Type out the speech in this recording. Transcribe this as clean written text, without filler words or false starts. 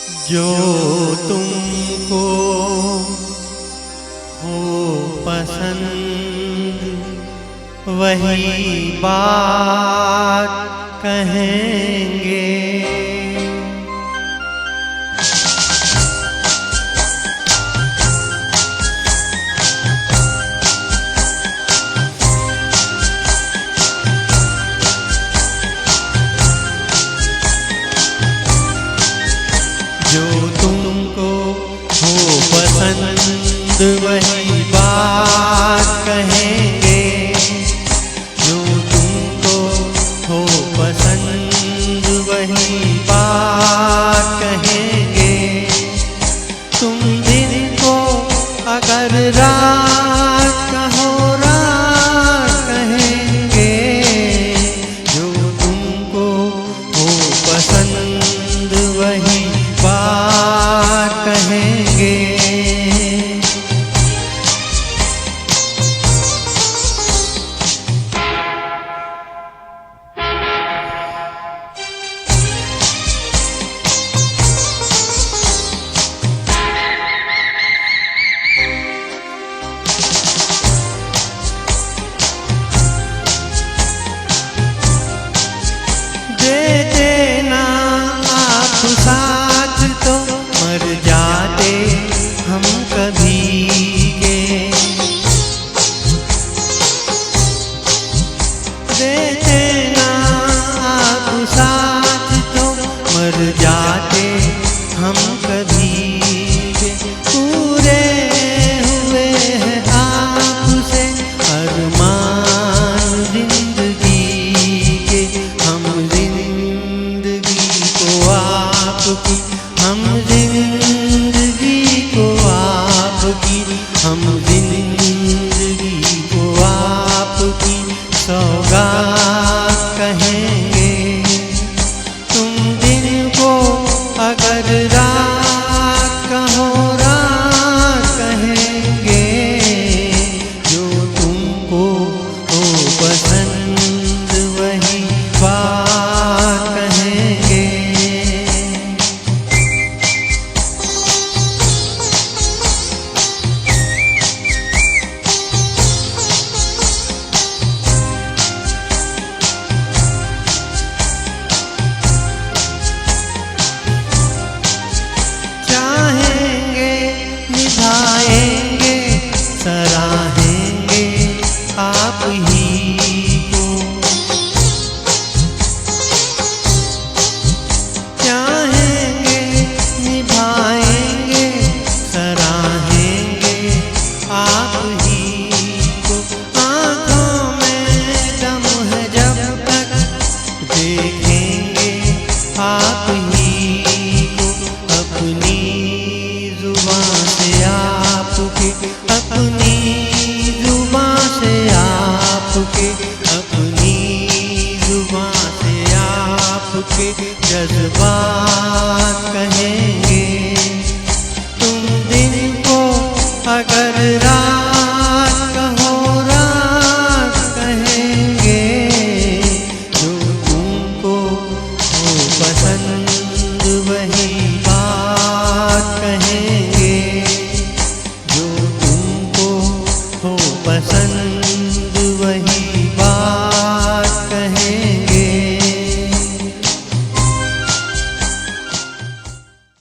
जो तुमको हो पसंद वही बात कहेंगे। जो तुमको हो पसंद वही बात कहेंगे। जो तुमको हो पसंद वही बात कहेंगे। तुम दिन को अगर रात कहो रात कहेंगे। जो तुमको हो पसंद वही बात कहेंगे। दे देना आप साथ तो मर जाते हम कभी के। दे देना आप साथ तो मर जाते हम कभी के। पूरे हुए हैं आपसे अरमान जिंदगी के। हम जिंदगी को आपकी, हम जिंदगी को आपकी, हम जिंदगी को आपकी सौगात कहेंगे। तुम दिन को अगर रात कहो रात कहेंगे। जो तुमको हो पसंद वही बात कहेंगे। चाहेंगे निभाएंगे सराहेंगे आप ही को। चाहेंगे निभाएंगे सराहेंगे आप ही को। आँखों में दम है जब तक देखेंगे आप ही को। अपनी जुबान से आपके, अपनी जुबान से आपके, अपनी जुबान से आपके जज्बात कहें।